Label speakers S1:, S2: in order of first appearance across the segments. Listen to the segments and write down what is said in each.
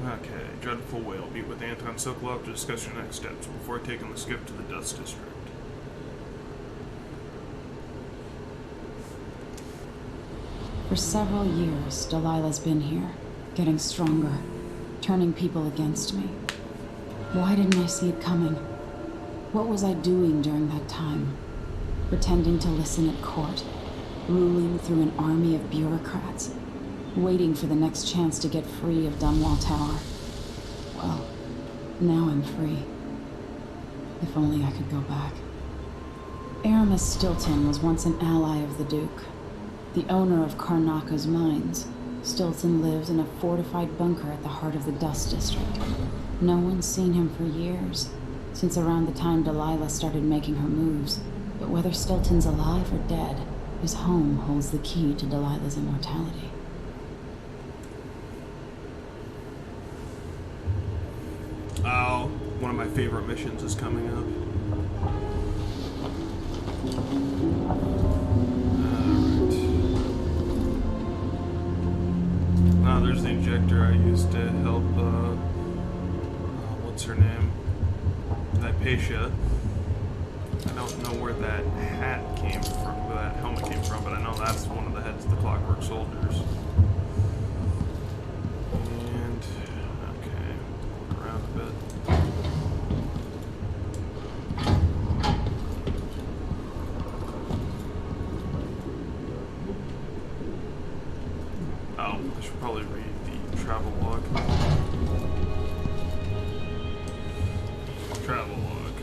S1: Okay, dreadful whale. Meet with Anton Sokolov to discuss your next steps before taking the skip to the Dust District.
S2: For several years, Delilah's been here, getting stronger, turning people against me. Why didn't I see it coming? What was I doing during that time? Pretending to listen at court, ruling through an army of bureaucrats, waiting for the next chance to get free of Dunwall Tower. Well, now I'm free. If only I could go back. Aramis Stilton was once an ally of the Duke. The owner of Karnaka's mines, Stilton lived in a fortified bunker at the heart of the Dust District. No one's seen him for years, since around the time Delilah started making her moves. But whether Stilton's alive or dead, his home holds the key to Delilah's immortality.
S1: Oh, one of my favorite missions is coming up. Oh, there's the injector I used to help, what's her name? Hypatia. I don't know where that hat came from, where that helmet came from, but I know that's one of the heads of the Clockwork Soldiers. And, okay, look around a bit. Oh, I should probably read the travel log. Travel log.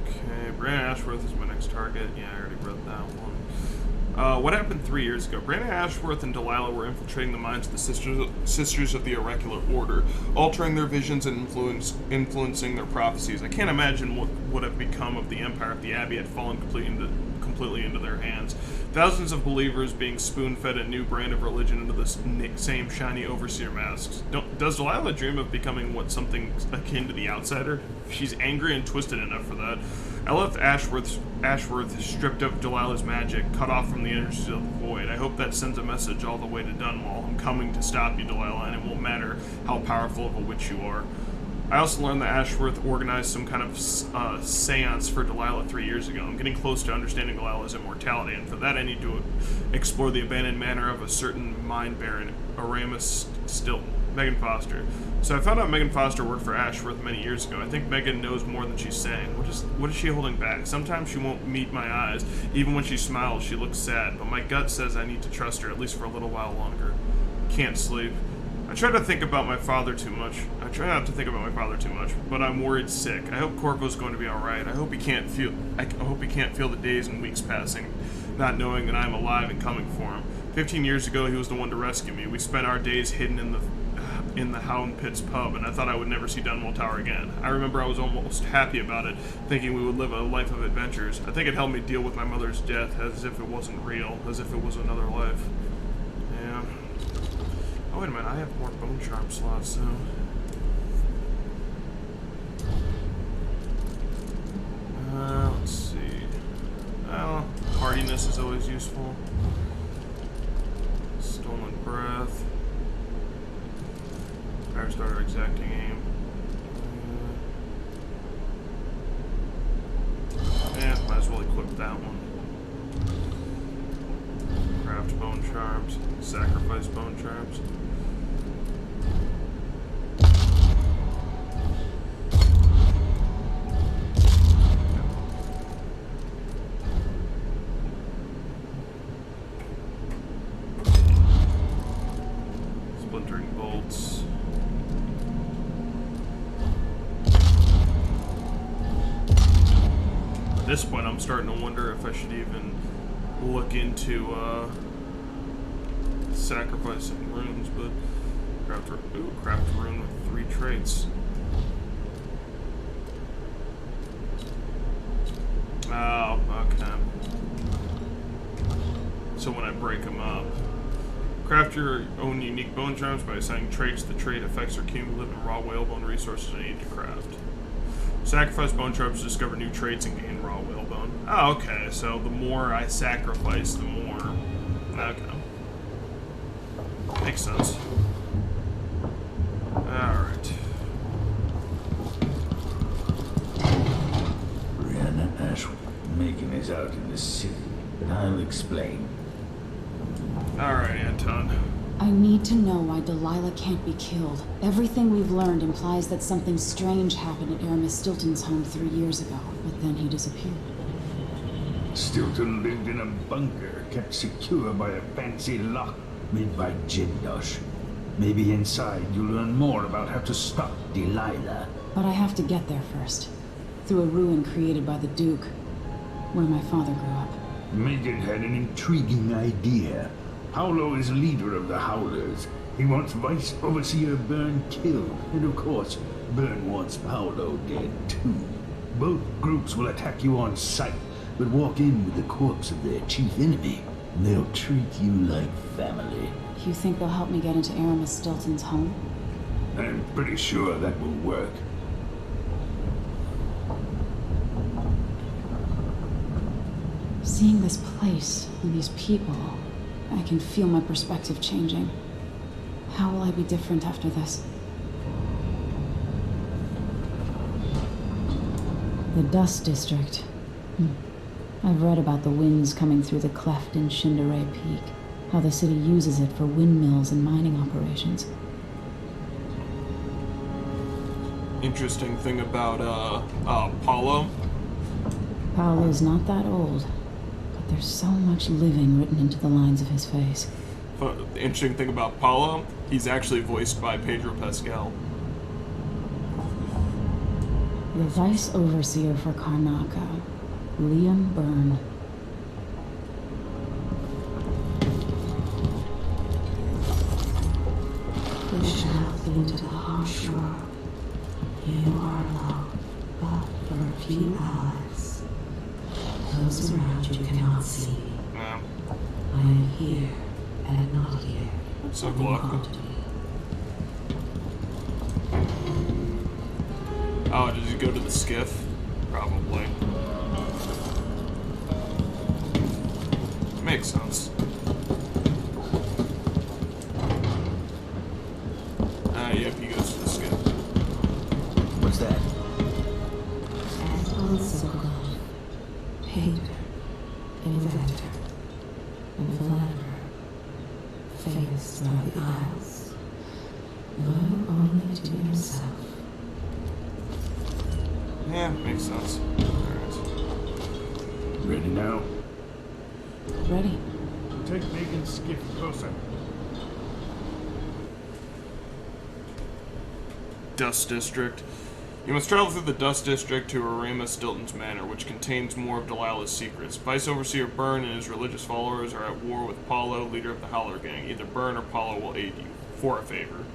S1: Okay, Breanna Ashworth is my next target. Yeah, I already wrote that one. What happened 3 years ago? Breanna Ashworth and Delilah were infiltrating the minds of the Sisters of the Oracular Order, altering their visions and influencing their prophecies. I can't imagine what would have become of the Empire if the Abbey had fallen completely into their hands. Thousands of believers being spoon-fed a new brand of religion into the same shiny overseer masks. Does Delilah dream of becoming something akin to the Outsider? She's angry and twisted enough for that. I left Ashworth stripped of Delilah's magic, cut off from the energies of the void. I hope that sends a message all the way to Dunwall. I'm coming to stop you, Delilah, and it won't matter how powerful of a witch you are. I also learned that Ashworth organized some kind of seance for Delilah 3 years ago. I'm getting close to understanding Delilah's immortality, and for that I need to explore the abandoned manor of a certain mind baron, Aramis Stilton. Megan Foster. So I found out Megan Foster worked for Ashworth many years ago. I think Megan knows more than she's saying. What is she holding back? Sometimes she won't meet my eyes. Even when she smiles, she looks sad. But my gut says I need to trust her, at least for a little while longer. Can't sleep. I try not to think about my father too much, but I'm worried sick. I hope Corvo's going to be alright. I hope he can't feel the days and weeks passing, not knowing that I'm alive and coming for him. 15 years ago, he was the one to rescue me. We spent our days hidden in the Hound Pits pub, and I thought I would never see Dunwall Tower again. I remember I was almost happy about it, thinking we would live a life of adventures. I think it helped me deal with my mother's death as if it wasn't real, as if it was another life. Yeah. Oh, wait a minute, I have more bone charm slots, so... let's see. Well, hardiness is always useful. Stolen breath. Fire starter, exacting aim. Might as well equip that one. Craft bone charms. Sacrifice bone charms. Splintering bolts. At this point, I'm starting to wonder if I should even look into sacrificing runes, but craft a rune with 3 traits. Oh, okay. So when I break them up, craft your own unique bone charms by assigning traits. The trait effects are cumulative and raw whalebone resources I need to craft. Sacrifice bone sharps to discover new traits and gain raw whalebone. Oh, okay. So the more I sacrifice, the more. Okay. Makes sense. Alright.
S3: Breanna Ashbury. Macon is out in the city, but I'll explain.
S1: Alright, Anton.
S2: I need to know why Delilah can't be killed. Everything we've learned implies that something strange happened at Aramis Stilton's home 3 years ago, but then he disappeared.
S3: Stilton lived in a bunker, kept secure by a fancy lock made by Jindosh. Maybe inside you'll learn more about how to stop Delilah.
S2: But I have to get there first. Through a ruin created by the Duke, where my father grew up.
S3: Megan had an intriguing idea. Paolo is leader of the Howlers. He wants Vice Overseer Byrne killed, and of course, Byrne wants Paolo dead too. Both groups will attack you on sight, but walk in with the corpse of their chief enemy. They'll treat you like family.
S2: You think they'll help me get into Aramis Stilton's home?
S3: I'm pretty sure that will work.
S2: Seeing this place and these people, I can feel my perspective changing. How will I be different after this? The Dust District. I've read about the winds coming through the cleft in Shindaray Peak, how the city uses it for windmills and mining operations.
S1: Interesting thing about, Paolo.
S2: Paolo's not that old, but there's so much living written into the lines of his face.
S1: The interesting thing about Paolo, he's actually voiced by Pedro Pascal.
S2: The Vice Overseer for Karnaca, Liam Byrne. Push out into the harsh world. You are alone, but for a few hours. Those around you cannot see.
S1: Yeah.
S2: I am here and not here.
S1: So cool. Oh, did you go to the skiff? Probably. Makes sense. Yep, he goes to the skiff.
S3: What's that?
S2: And also gone. Painter, inventor, and philanderer. Famous throughout the Isles. Known only to himself.
S1: Yeah, makes sense. Alright.
S3: Ready now?
S2: Ready.
S3: Take Megan's skiff closer.
S1: Dust District. You must travel through the Dust District to Aramis Stilton's Manor, which contains more of Delilah's secrets. Vice Overseer Byrne and his religious followers are at war with Paolo, leader of the Howler gang. Either Byrne or Paolo will aid you, for a favor.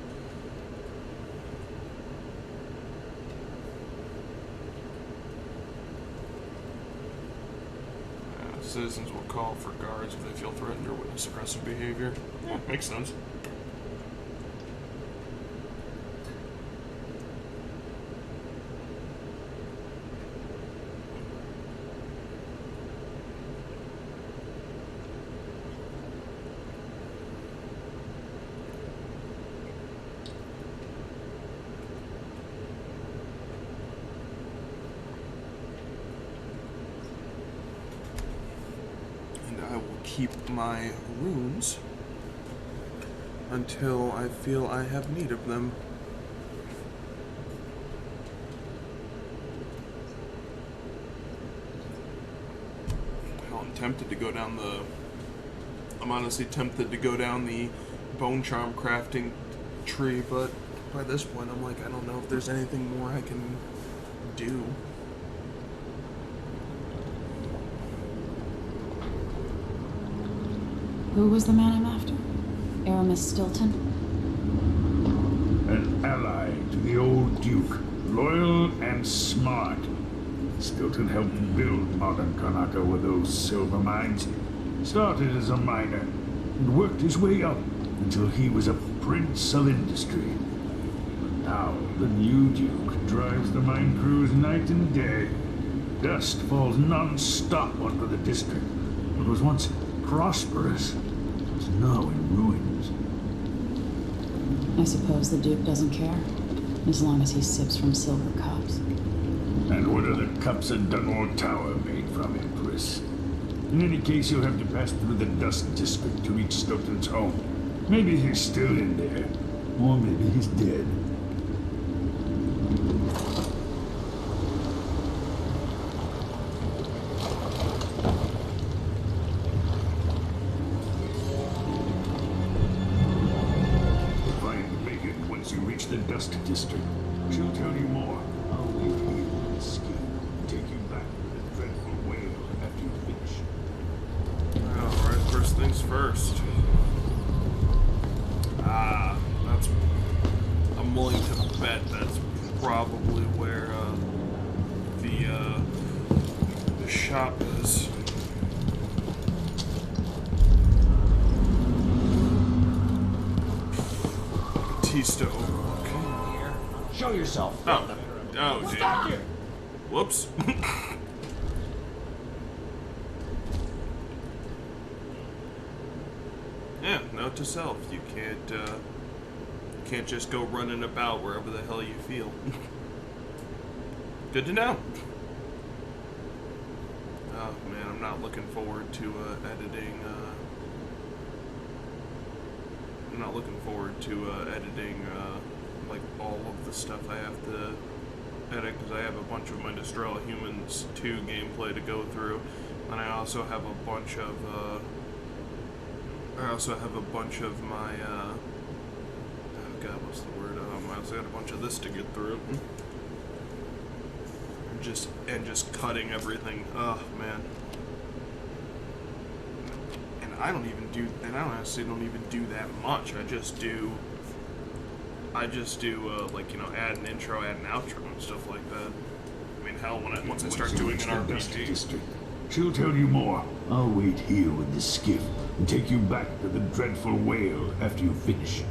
S1: Citizens will call for guards if they feel threatened or witness aggressive behavior. Yeah, makes sense. I will keep my runes until I feel I have need of them. Hell, I'm tempted to go down the... I'm honestly tempted to go down the bone charm crafting tree, but by this point I'm like, I don't know if there's anything more I can do.
S2: Who was the man I'm after? Aramis Stilton?
S3: An ally to the old Duke, loyal and smart. Stilton helped build modern Karnaca with those silver mines. Started as a miner and worked his way up until he was a prince of industry. But now the new Duke drives the mine crews night and day. Dust falls non-stop onto the district. It was once prosperous. It's now in ruins.
S2: I suppose the Duke doesn't care, as long as he sips from silver cups.
S3: And what are the cups a Dunwall Tower made from, Empress? In any case, you'll have to pass through the Dust District to reach Stilton's home. Maybe he's still in there, or maybe he's dead. Find Megan once you reach the Dust District. She'll tell you more. I'll wait here with the ski and take you back to the dreadful whale after you finish.
S1: Alright, first things first. I'm willing to bet that's probably where the shop is. Batista Overlook.
S4: Show yourself.
S1: Oh,
S4: Stop
S1: damn.
S4: here.
S1: Whoops. Yeah, note to self: you can't just go running about wherever the hell you feel. Good to know. Oh man, I'm not looking forward to editing. I'm not looking forward to editing like all of the stuff I have to edit, because I have a bunch of my Destroy All Humans 2 gameplay to go through, and I also have a bunch of my oh god, what's the word? I also got a bunch of this to get through. Just cutting everything. Oh man. And I honestly don't even do that much. I just do like, you know, add an intro, add an outro, and stuff like that. I mean, hell, once I start doing an RPG.
S3: She'll tell you more. I'll wait here with the skiff and take you back to the dreadful whale after you finish.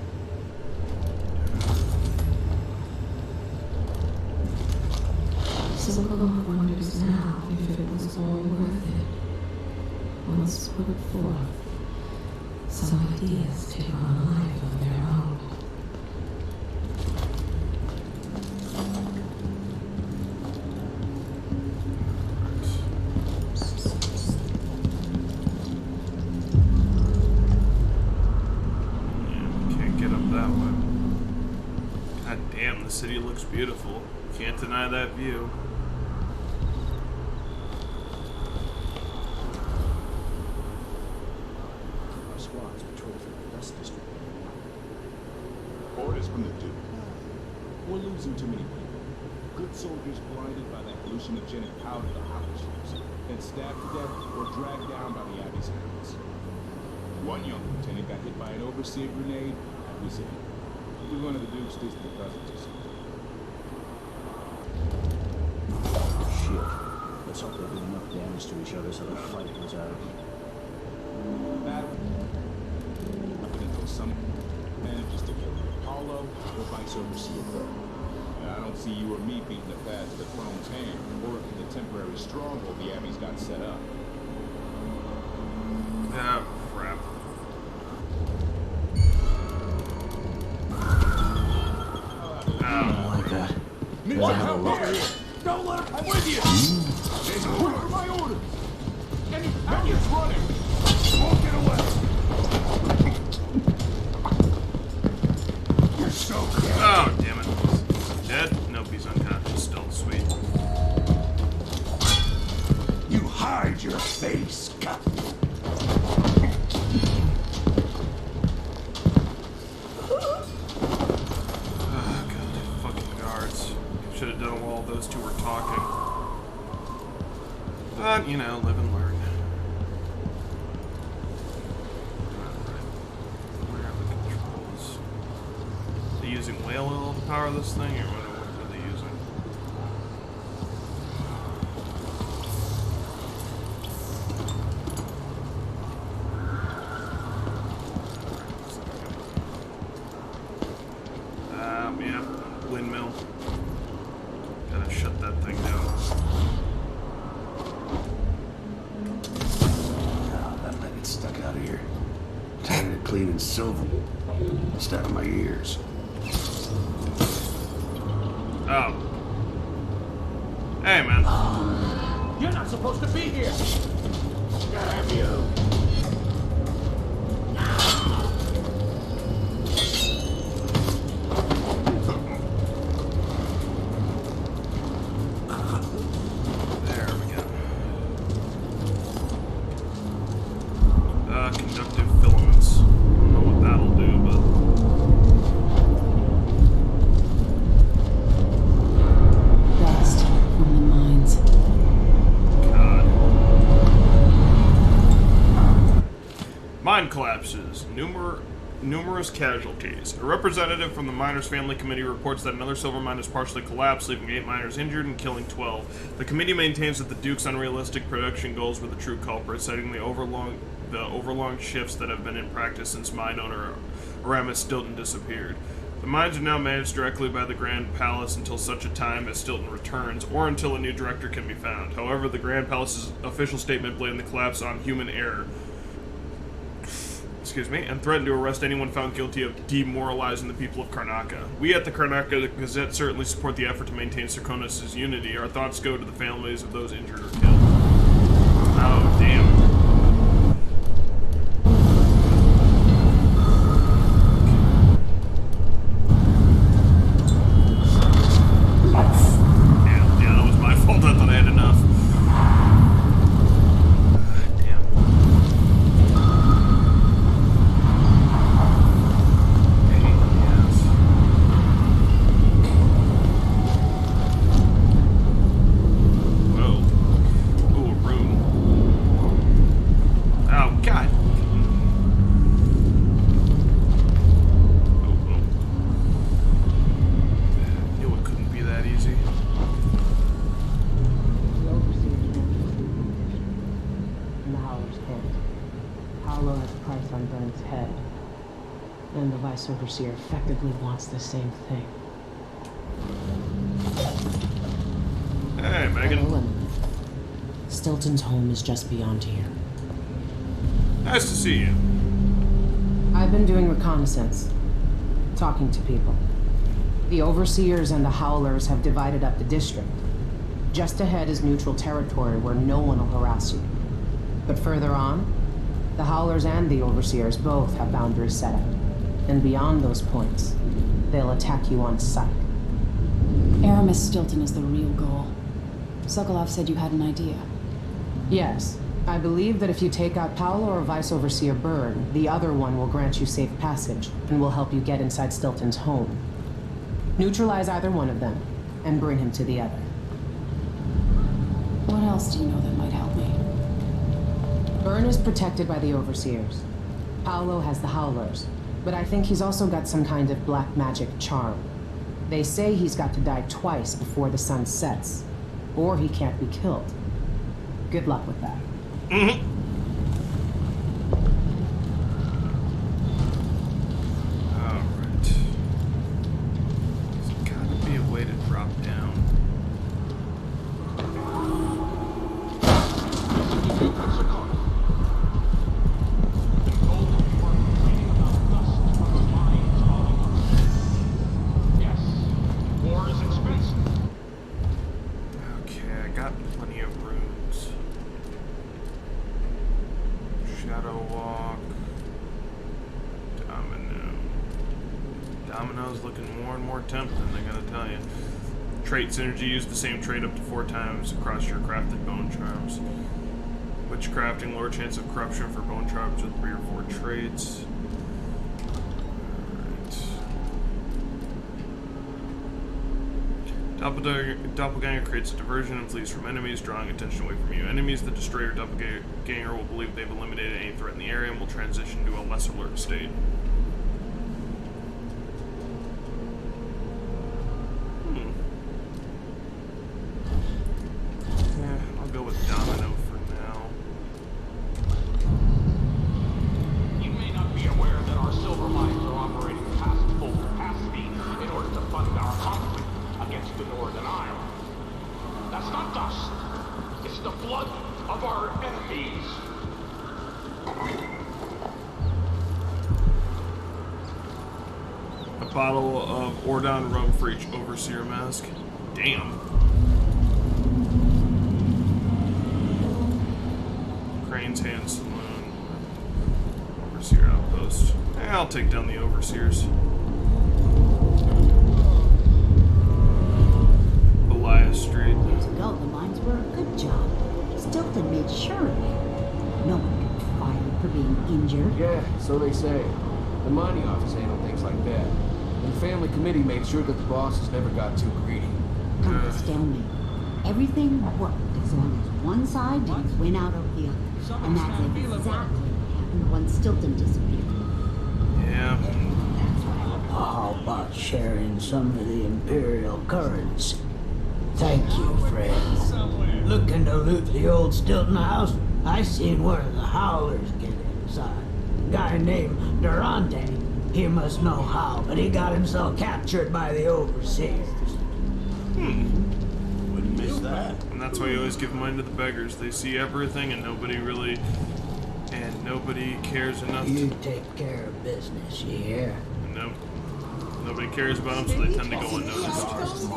S5: Silverclaw wonders now if it was all worth it. Once put forth, some ideas take on a life of their own.
S1: The city looks beautiful. Can't deny that view.
S6: Our squads patrol through the Dust District.
S7: Orders from the Duke.
S6: We're losing too many people. Good soldiers blinded by that hallucinogenic powder the Howlers use, then stabbed to death or dragged down by the Abbey's hands. One young lieutenant got hit by an overseer grenade. That was it. He's one of the Duke's distant cousins.
S4: Shit. Let's hope they do enough damage to each other so the fight goes out.
S6: That until some manages to kill Paolo or vice overseer Burke. I don't see you or me beating the path to the throne's hand or in the temporary stronghold the Abbey's got set up.
S1: Ah, crap.
S4: Oh my god.
S6: Ninja,
S4: Help
S6: over here! Don't let him! I'm with you! Wait for my orders! Now he's running! Won't get away!
S3: You're so good.
S1: Oh, damn it. Dead? Nope, he's unconscious still. Sweet.
S3: You hide your face, Captain.
S1: Oh, god, fucking guards. Should have done while those two were talking. But, you know, live and learn. Where are the controls? Are they using whale oil to power this thing, or what are they using? Yeah, windmill.
S3: cleaning silver. Instead of my ears.
S1: Oh. Hey, man.
S4: You're not supposed to be here!
S3: Damn you.
S1: There we go. Conductive filaments. I don't know what that'll do, but...
S2: Dust from the mines.
S1: God. Mine collapses. Numerous casualties. A representative from the Miners Family Committee reports that another silver mine has partially collapsed, leaving 8 miners injured and killing 12. The committee maintains that the Duke's unrealistic production goals were the true culprit, citing the overlong shifts that have been in practice since mine owner Aramis Stilton disappeared. The mines are now managed directly by the Grand Palace until such a time as Stilton returns, or until a new director can be found. However, the Grand Palace's official statement blamed the collapse on human error. And threatened to arrest anyone found guilty of demoralizing the people of Karnaca. We at the Karnaca Gazette certainly support the effort to maintain Serkonos' unity. Our thoughts go to the families of those injured or killed. Oh, damn. Yeah, that was my fault. I thought I had enough.
S7: Paolo has a price on Vern's head, and the Vice Overseer effectively wants the same thing.
S1: Hey, Megan.
S7: Hello, Stilton's home is just beyond here.
S1: Nice to see you.
S7: I've been doing reconnaissance, talking to people. The Overseers and the Howlers have divided up the district. Just ahead is neutral territory where no one will harass you. But further on, the Howlers and the Overseers both have boundaries set up. And beyond those points, they'll attack you on sight.
S2: Aramis Stilton is the real goal. Sokolov said you had an idea.
S7: Yes. I believe that if you take out Paolo or Vice Overseer Byrne, the other one will grant you safe passage and will help you get inside Stilton's home. Neutralize either one of them and bring him to the other.
S2: What else do you know that might help me?
S7: Byrne is protected by the Overseers. Paolo has the Howlers, but I think he's also got some kind of black magic charm. They say he's got to die twice before the sun sets, or he can't be killed. Good luck with that.
S1: Mm-hmm. Alright. There's gotta be a way to drop down. Okay, I got plenty of runes. Shadow Walk. Domino. Domino's looking more and more tempting, I gotta tell you. Trait synergy, use the same trait up to 4 times across your crafted bone charms. Witchcrafting, lower chance of corruption for bone charms with 3 or 4 traits. Alright. Doppelganger creates a diversion and flees from enemies, drawing attention away from you. Enemies that destroy your doppelganger will believe they've eliminated any threat in the area and will transition to a less alert state. Yeah, I'll go with Domino for now.
S8: You may not be aware that our silver mines are operating past full capacity in order to fund our conflict against the Northern Isle. That's not dust. It's the blood of our enemies.
S1: bottle of Ordon rum for each overseer mask. Damn. Crane's Hand Saloon. Overseer outpost. I'll take down the overseers. Belias Street.
S9: Years ago, the mines were a good job. Stilton made sure of it. No one got fired for being injured.
S10: Yeah, so they say. The mining office handled things like that. And the family committee made sure that the bosses never got too greedy.
S9: Come to stalemate. Everything worked as long as one side didn't win out over the other. And that's exactly what happened once Stilton disappeared.
S1: Yeah.
S11: How about sharing some of the Imperial currency? Thank you, friends. Looking to loot the old Stilton house? I seen one of the Howlers get inside. A guy named Durante. He must know how, but he got himself captured by the overseers.
S6: Wouldn't miss that.
S1: And that's why you always give money to the beggars. They see everything and nobody cares enough
S11: You
S1: to...
S11: take care of business, you hear?
S1: Nope. Nobody cares about them, so they tend to go unnoticed.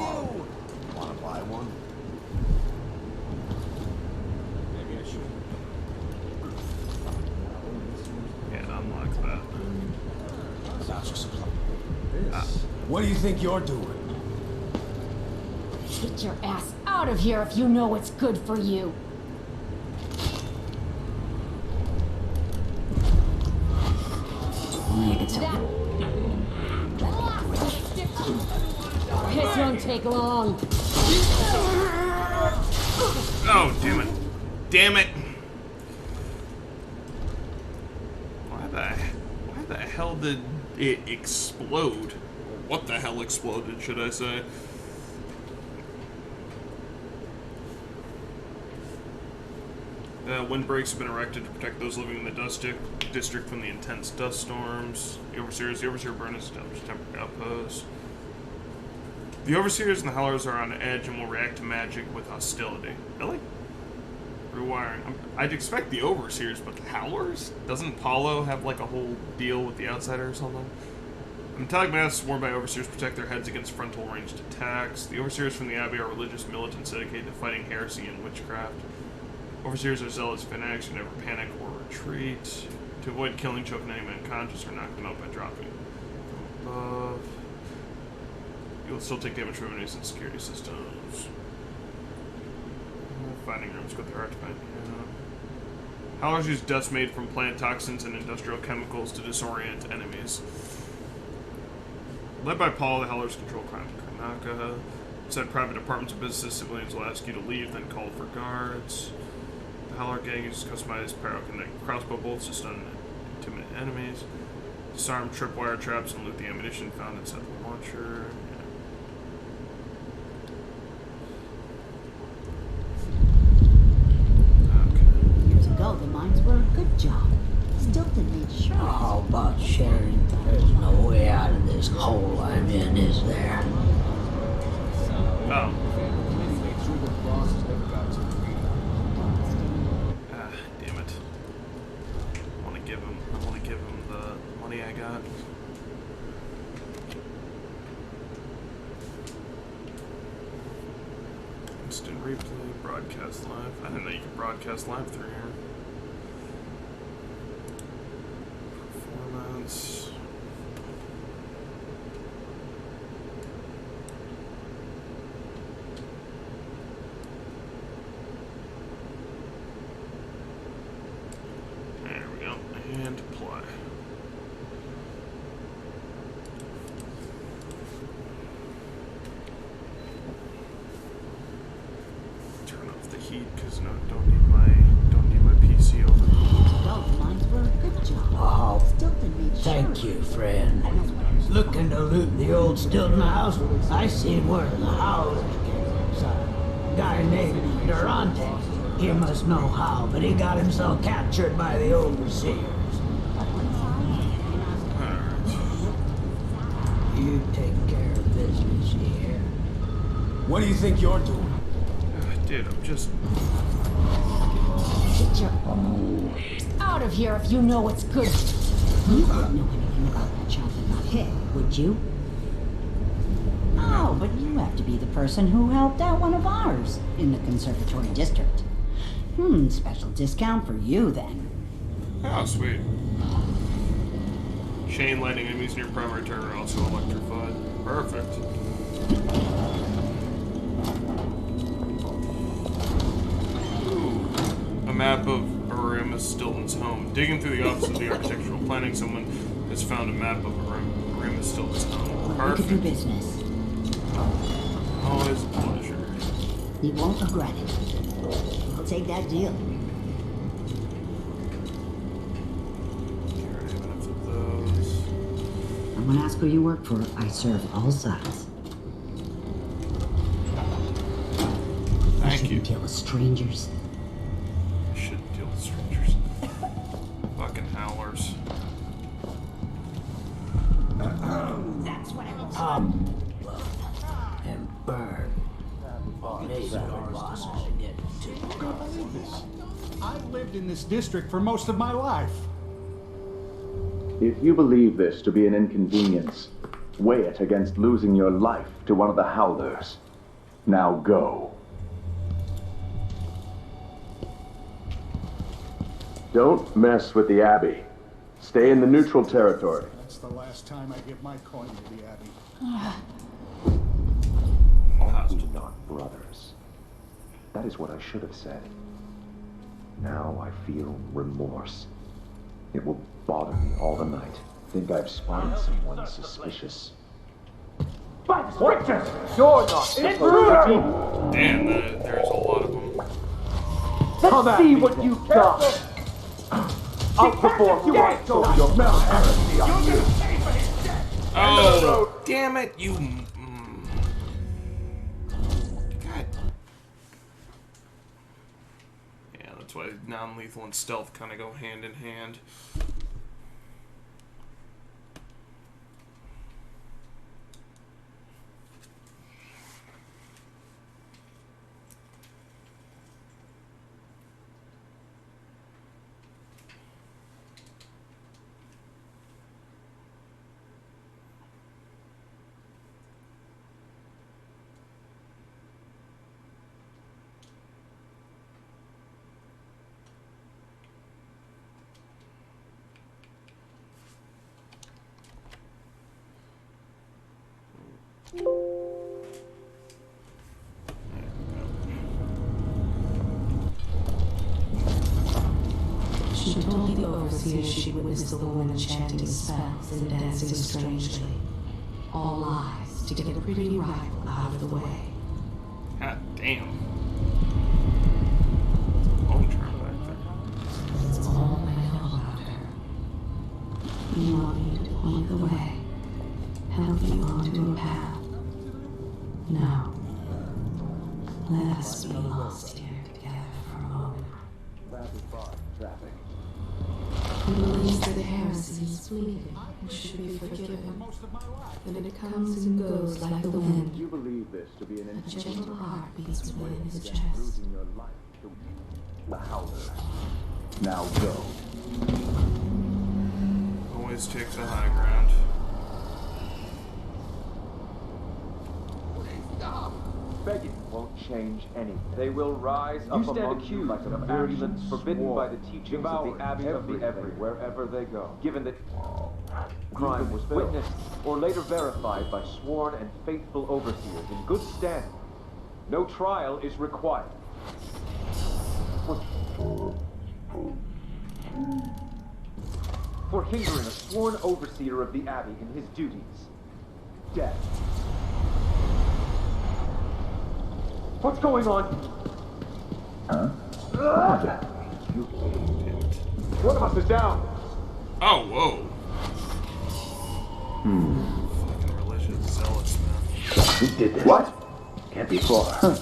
S6: Wanna buy one?
S10: Maybe I should.
S1: Yeah, unlock that.
S6: What do you think you're doing?
S2: Get your ass out of here if you know what's good for you. This won't take long.
S1: Oh, damn it. Damn it! Why the hell did it explode? What the hell exploded, should I say? Windbreaks have been erected to protect those living in the dust district from the intense dust storms. The Overseer Burn has established temporary outposts. The Overseers and the Howlers are on edge and will react to magic with hostility. Really? Rewiring. I'd expect the Overseers, but the Howlers? Doesn't Paolo have like a whole deal with the Outsider or something? Metallic masks worn by Overseers protect their heads against frontal ranged attacks. The Overseers from the Abbey are religious militants dedicated to fighting heresy and witchcraft. Overseers are zealous fanatics who never panic or retreat. To avoid killing, choking any man unconscious or knock them out by dropping from above. You'll still take damage from enemies and security systems. Fighting rooms with their hearts bent. Howlers use dust made from plant toxins and industrial chemicals to disorient enemies. Led by Paul, the Howlers control crime in Karnaka. Inside private apartments and businesses, civilians will ask you to leave, then call for guards. The Howler gang uses customized pyrokinetic crossbow bolts to stun and intimidate enemies. Disarm tripwire traps and loot the ammunition found inside the launcher.
S9: Years ago, the mines were a good job. Stilton made sure.
S11: How about sharing? There's no way out of this hole I'm in, is there?
S1: Oh.
S10: Committee made sure that the bosses never got too greedy.
S1: Ah, damn it. I want to give him the money I got. Instant replay, broadcast live. I didn't know you could broadcast live through here. Performance. There we go. And play. Turn off the heat because no, don't need my PC over.
S9: Years ago, the mines were a good job.
S11: Oh,
S9: Stilton made sure.
S11: thank you, friend. Looking to loot the old Stilton house? I seen one of the Howlers get inside. A guy named Durante. He must know how, but he got himself captured by the overseers. You take care of business here.
S6: What do you think you're doing?
S1: Dude, I'm just...
S2: Get your out of here if you know what's good.
S9: You wouldn't know anything about that child that got hit, would you? Oh, but you have to be the person who helped out one of ours in the conservatory district. Special discount for you then.
S1: Oh, sweet. Chain lightning enemies in your primary turret are also electrified. Perfect. Ooh. A map of Aramis Stilton's home. Digging through the office of the architectural planning, someone has found a map of Aramis Stilton's home. Perfect.
S9: Look at your business.
S1: Always a pleasure.
S9: You won't regret it. I'll take that deal. I'm gonna ask who you work for. I serve all sides.
S1: Thank you.
S9: Deal with strangers.
S1: I shouldn't deal with strangers. Fucking howlers.
S9: That's what I was.
S11: And burn. Maybe our boss is getting too close.
S12: I've lived in this district for most of my life.
S13: If you believe this to be an inconvenience, weigh it against losing your life to one of the Howlers. Now go. Don't mess with the Abbey. Stay in the neutral territory.
S12: That's the last time I give my coin to the Abbey.
S13: Are we not brothers? That is what I should have said. Now I feel remorse. It will bother me all the night. Think I've spotted someone suspicious.
S10: But witches! You're not intruder!
S1: Damn, there's a lot of them.
S10: Let's see what you've got. I'll perform right over your heresy on you.
S1: Oh, damn it, you... God. Yeah, that's why non-lethal and stealth kind of go hand in hand.
S5: She told the overseer she witnessed the woman chanting spells and dancing strangely. All lies to get a pretty rival out of the way.
S1: God damn. Long term back there.
S5: That's all I know about her. You want me to point the way, help you onto a path. No. Let us be lost here together for a moment.
S13: Traffic.
S5: He believes that heresy is fleeting and should be forgiven. And it comes and goes like the wind.
S13: You believe this to be an
S5: A gentle heart beats within his chest.
S13: losing your life to the Howlers. Now go.
S1: Always take the high ground.
S14: Begging won't change anything. They will rise up among you like a virulence forbidden by the teachings of the Abbey of the Every, wherever they go. Given that crime was witnessed or later verified by sworn and faithful overseers in good standing, no trial is required. For hindering a sworn overseer of the Abbey in his duties, death. What's going on?
S13: Huh?
S14: One of us is down.
S1: Oh, whoa.
S13: Hmm.
S1: Fucking religious zealots, man.
S13: Who did this? What? Can't be far. Huh.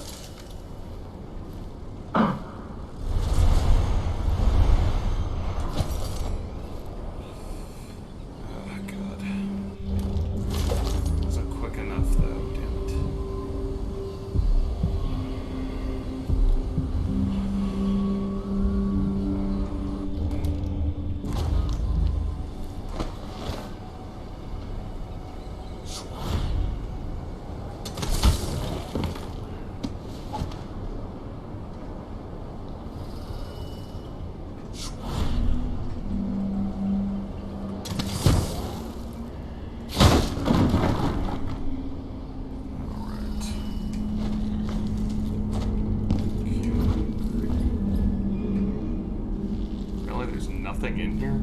S1: there's nothing in here?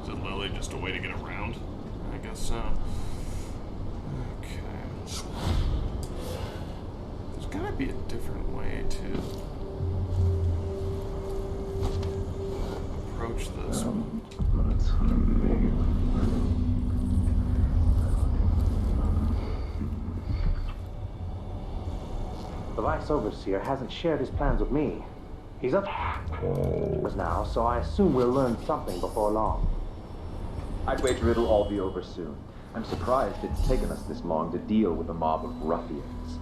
S1: Is it literally just a way to get around? I guess so. Okay. There's gotta be a different way to approach this.
S15: The Vice Overseer hasn't shared his plans with me. He's up now, so I assume we'll learn something before long.
S13: I'd wager it'll all be over soon. I'm surprised it's taken us this long to deal with a mob of ruffians.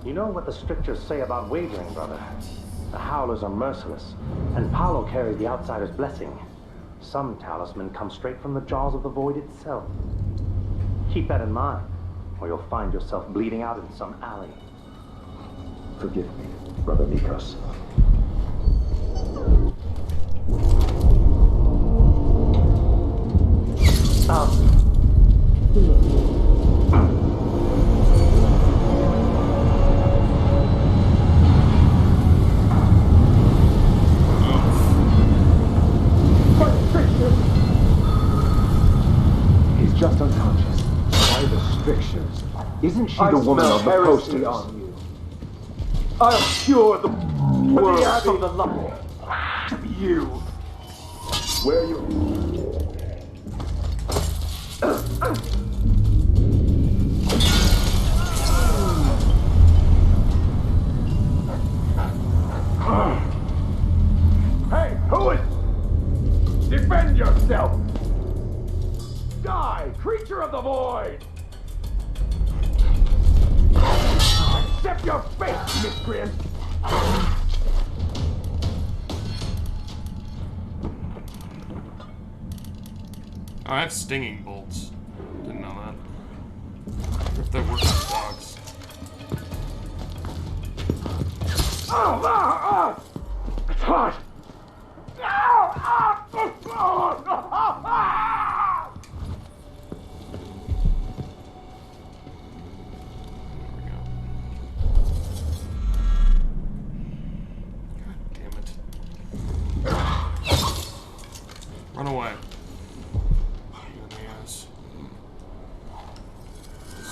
S15: You know what the strictures say about wagering, brother? The Howlers are merciless, and Paolo carries the outsider's blessing. Some talisman comes straight from the jaws of the void itself. Keep that in mind, or you'll find yourself bleeding out in some alley.
S13: Forgive me, Brother Nikos. He's just unconscious. Why the strictures? Isn't she the woman on the posters?
S10: On you. I'll cure the world from the light. You.
S13: Where are you?
S10: Hey, who is? Defend yourself! Die, creature of the void! Accept your fate, miscreant!
S1: Oh, I have stinging bolts. Didn't know that. If they work with dogs.
S10: It's hot!
S1: Damn it. Run away. Yes.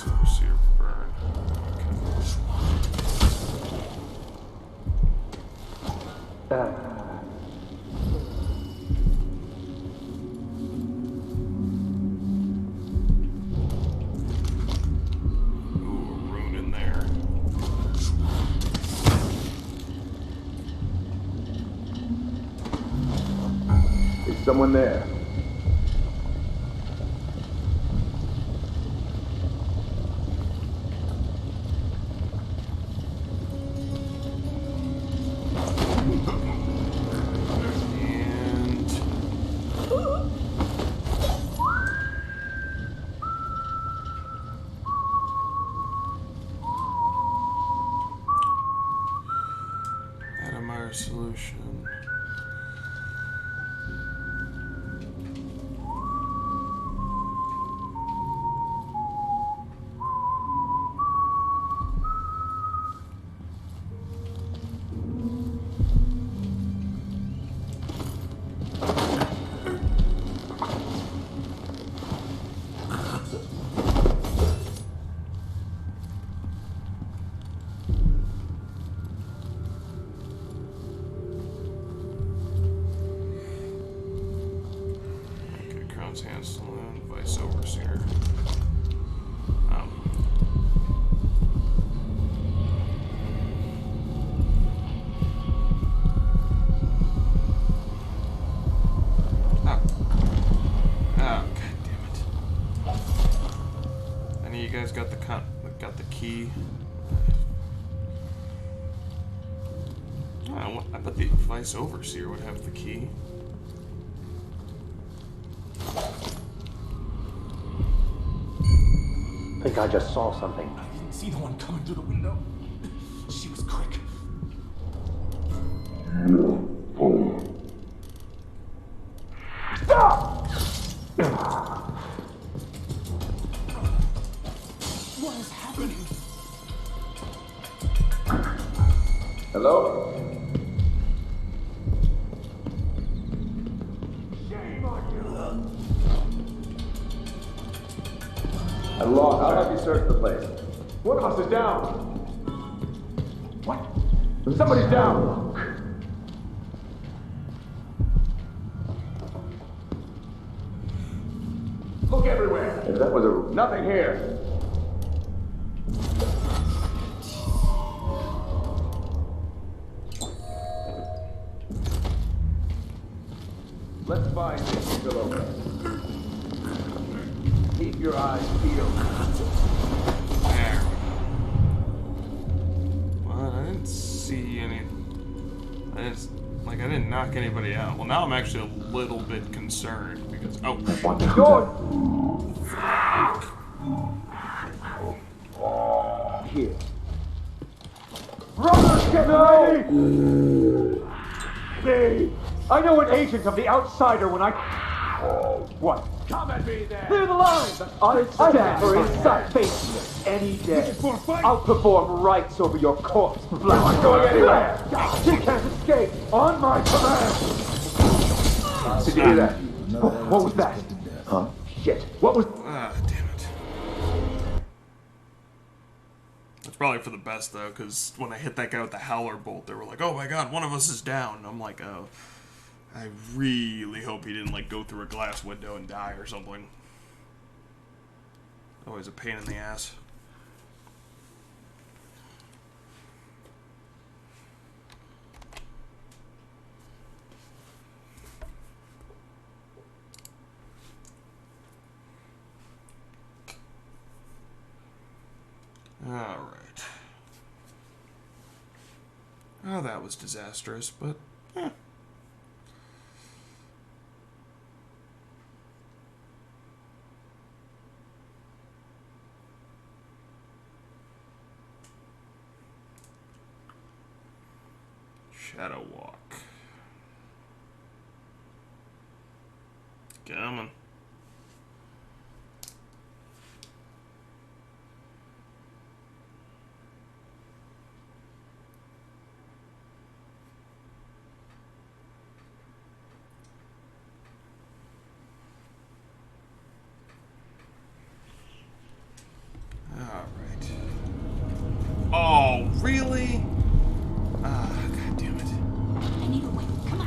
S1: Overseer burn. Ooh, a rune in there.
S13: Is someone there?
S1: Solution. Hand Saloon, Vice Overseer. God damn it. Any of you guys got the key? I bet the Vice Overseer would have the key.
S15: I think I just saw something.
S6: I didn't see the one coming through the window. She was quick.
S10: Stop!
S6: What is happening?
S14: Hello? I'll have you search the place. One of us is down. What? Somebody's down. Look everywhere. If that was a... Nothing here. Let's find this below. Keep your eyes peeled.
S1: There. Well, I didn't see any... I didn't knock anybody out. Well, now I'm actually a little bit concerned because... Oh,
S14: Here. Brothers, get ready! Me! I know an agent of the Outsider when I... What?
S6: Come at me then!
S14: Clear the lines! I stand for inside facing it any day. I'll perform rites over your corpse. You're not going anywhere! You can't escape! On my command! Did you hear that? What was that? Huh? Shit. What was...
S1: Ah, damn it. It's probably for the best, though, because when I hit that guy with the Howler bolt, they were like, oh my god, one of us is down. And I'm like, oh... I really hope he didn't, like, go through a glass window and die or something. Always a pain in the ass. Alright. Oh, that was disastrous, but... eh. Shadow walk. Coming. All right. Oh, really? God damn it.
S9: I need a way. Come on.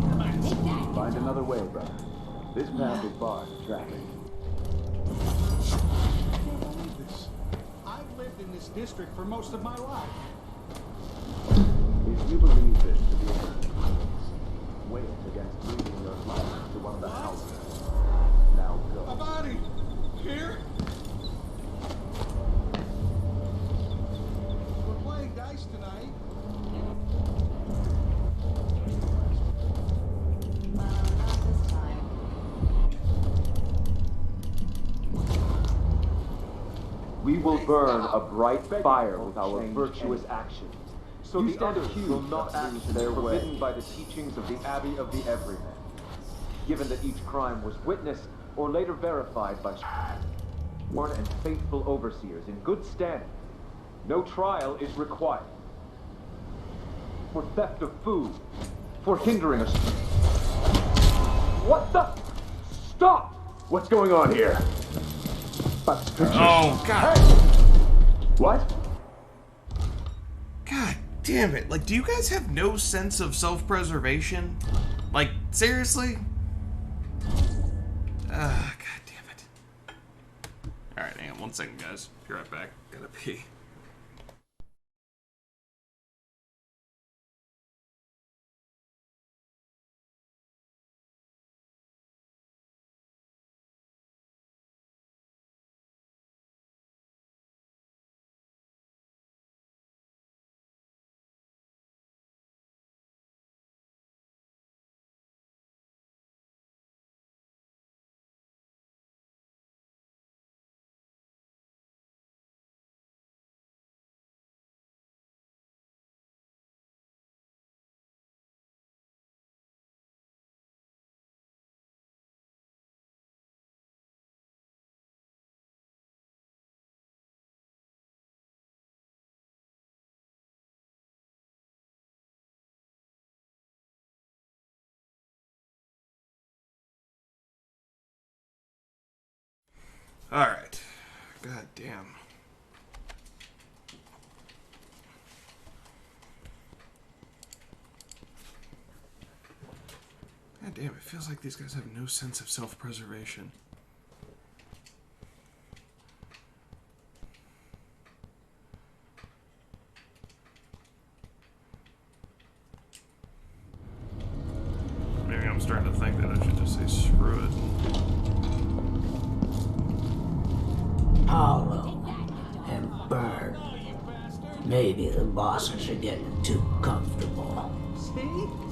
S9: Come on, take that.
S14: Find another way, brother. This path is barred for traffic.
S12: I can't believe this. I've lived in this district for most of my life.
S13: If you believe this to be a weigh it against losing your life to one of the houses. Now go.
S12: A body! Here? We're playing dice tonight.
S5: Not this time.
S14: We will burn a bright fire with our virtuous actions. So the others will not lose their way. Forbidden by the teachings of the Abbey of the Everyman. Given that each crime was witnessed or later verified by sworn and faithful overseers in good standing, no trial is required. For theft of food, for hindering us. What the? Stop! What's going on here?
S1: Oh, God.
S14: Hey! What?
S1: God damn it. Like, do you guys have no sense of self-preservation? Like, seriously? God damn it. Alright, hang on 1 second, guys. Be right back. Gotta pee. Alright. God damn. God damn, it feels like these guys have no sense of self-preservation. Maybe I'm starting to think that I should just say screw it.
S11: Paolo and Bird. Maybe the bosses are getting too comfortable.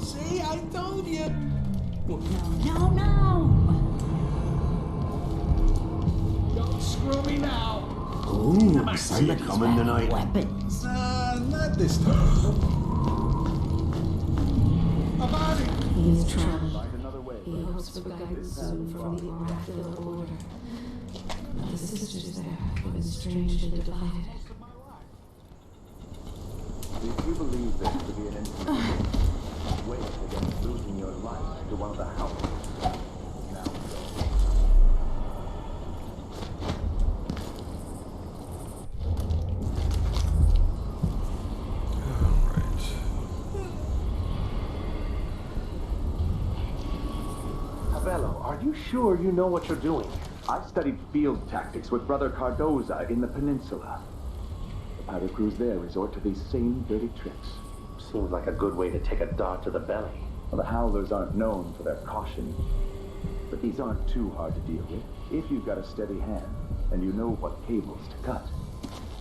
S12: See, I told you.
S9: No.
S12: Don't screw me now.
S11: Ooh, Santa coming tonight.
S9: Weapons.
S12: Not this time. Abbey!
S5: He's traveling. He hopes for guidance soon from the oracular order. But the sisters there have been strangely divided.
S13: If you believe this to be an incident, wait against losing your life to one of the Howlers. Now go.
S15: Paolo, are you sure you know what you're doing?
S13: I studied field tactics with Brother Cardoza in the peninsula. The powder crews there resort to these same dirty tricks.
S15: Seems like a good way to take a dart to the belly.
S13: Well, the Howlers aren't known for their caution, but these aren't too hard to deal with. If you've got a steady hand, and you know what cables to cut,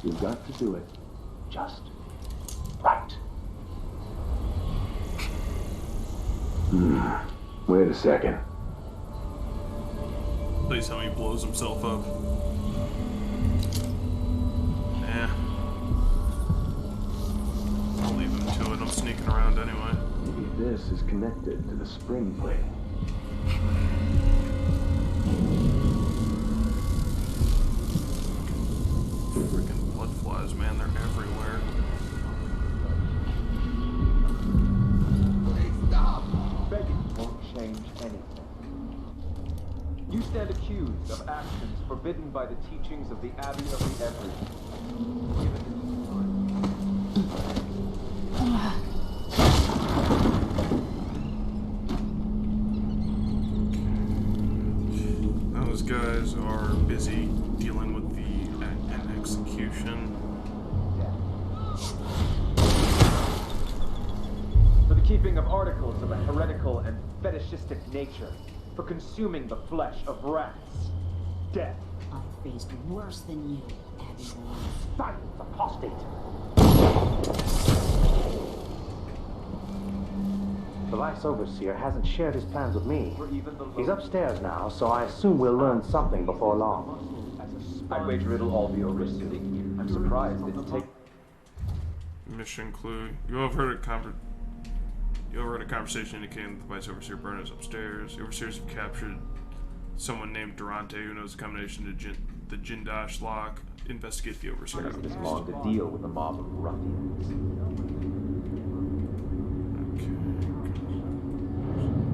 S13: you've got to do it just right. Wait a second.
S1: Please tell me he blows himself up. Nah. I'll leave him to it. I'm sneaking around anyway.
S13: Maybe this is connected to the spring plate.
S1: Freaking blood flies, man. They're everywhere.
S14: Begging won't change anything. You stand accused of actions forbidden by the teachings of the Abbey of the Every.
S1: Those guys are busy dealing with an execution.
S14: For the keeping of articles of a heretical and fetishistic nature. For consuming the flesh of rats. Death.
S9: I've faced worse than you, Abbey.
S15: Silence, apostate! The Vice Overseer hasn't shared his plans with me. He's upstairs now, so I assume we'll learn something before long.
S14: I'd wager it'll all be over soon. I'm surprised it didn't take...
S1: Mission clue. You all have heard a conversation indicating that the Vice Overseer Breanna is upstairs. The Overseers have captured someone named Durante who knows the combination to the Jindash lock. Investigate the Overseer.
S14: It this long to deal with a mob of ruffians.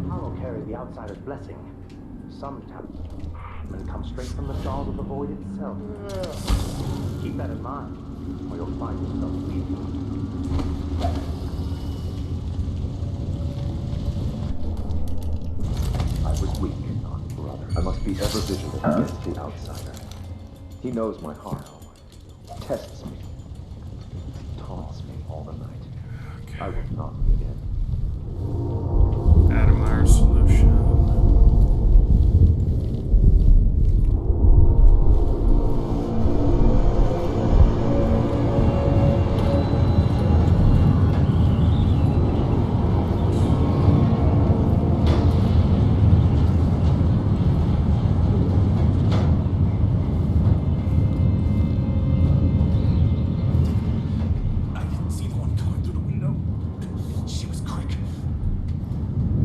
S15: Paolo carries the Outsider's blessing. Some talisman comes straight from the jaws of the void itself. Keep that in mind, or you'll find yourself weak.
S13: I was weak, not brother. I must be ever vigilant against the outsider. He knows my heart, tests me, taunts me all the night. Okay. I will not give in.
S1: Adamire solution.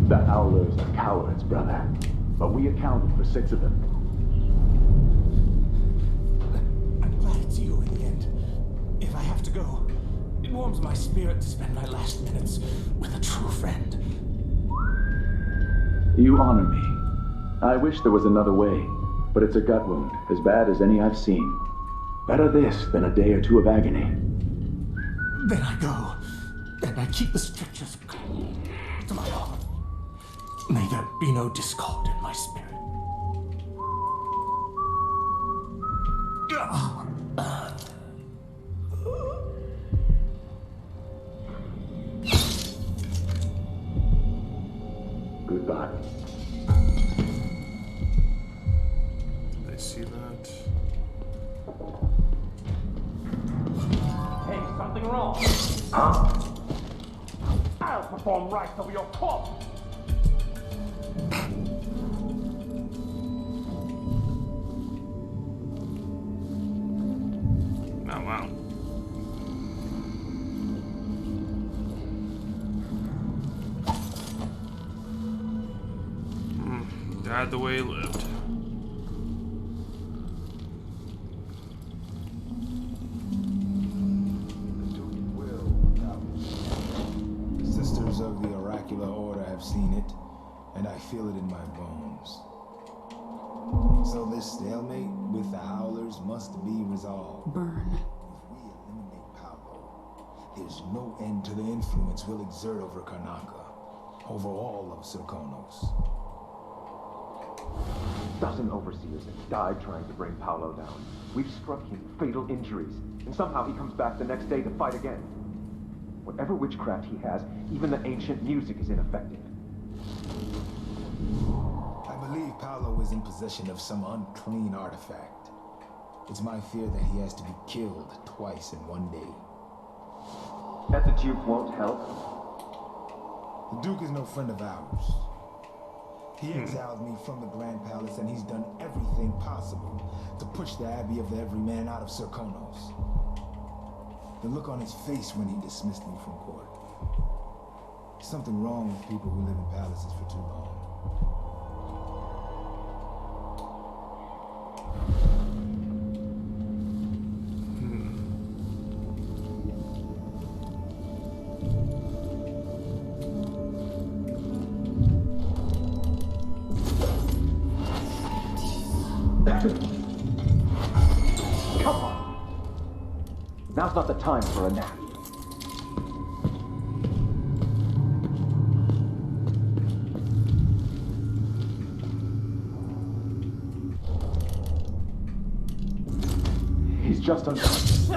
S13: The Howlers are cowards, brother. But we accounted for 6 of them.
S16: I'm glad it's you in the end. If I have to go, it warms my spirit to spend my last minutes with a true friend.
S13: You honor me. I wish there was another way.
S17: but it's a gut wound, as bad as any I've seen. Better this than a day or two of agony.
S16: Then I go, and I keep the strictures close to my heart. May there be no discord in my spirit.
S17: Goodbye.
S1: Did I see that?
S10: Hey, something wrong.
S17: Huh?
S10: I'll perform rites over your corpse.
S1: Oh, wow. Died the way he lived.
S6: The sisters of the oracular order have seen it, and I feel it in my bones. So this stalemate with the Howlers must be resolved.
S2: Burn.
S6: If we eliminate Paolo, there's no end to the influence we'll exert over Karnaca, over all of Serkonos.
S13: A dozen overseers have died trying to bring Paolo down. We've struck him fatal injuries, and somehow he comes back the next day to fight again. Whatever witchcraft he has, even the ancient music is ineffective.
S6: I believe Paolo is in possession of some unclean artifact. It's my fear that he has to be killed twice in one day.
S13: That the Duke won't help?
S6: The Duke is no friend of ours. He exiled me from the Grand Palace, and he's done everything possible to push the Abbey of the Everyman out of Serkonos. The look on his face when he dismissed me from court. Something wrong with people who live in palaces for too long.
S13: Come on! Now's not the time for a nap. He's just unconscious.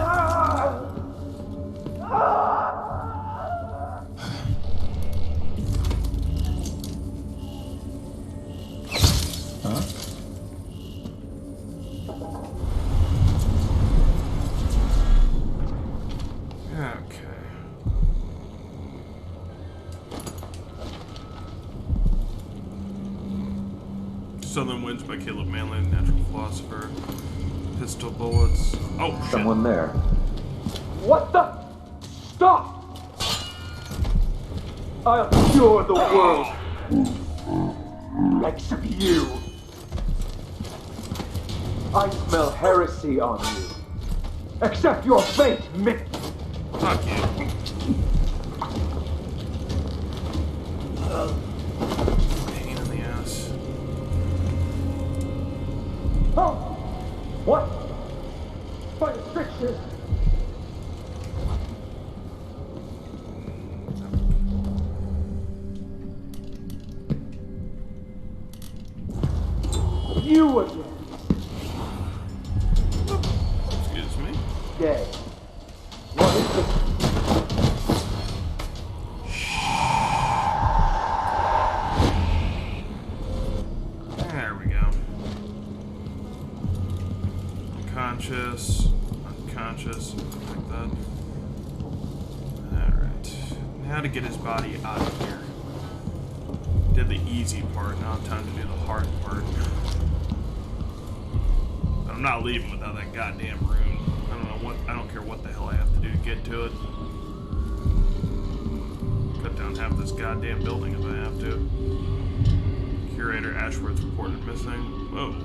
S1: Southern Winds by Caleb Manley, Natural Philosopher. Pistol Bullets. Oh, shit.
S13: Someone there.
S10: What the? Stop! I'll cure the world.
S13: Except you. I smell heresy on you. Accept your fate, Mick.
S1: Fuck you. Pain in the ass.
S10: Oh! What? By the strictures! You again!
S1: Excuse me?
S10: Dead. What is this?
S1: There we go. Unconscious, like that. Alright. Now to get his body out of here. Did the easy part, now time to do the hard part. But I'm not leaving without that goddamn rune. I don't care what the hell I have to do to get to it. Cut down half this goddamn building if I have to. Curator Ashworth reported missing. Whoa.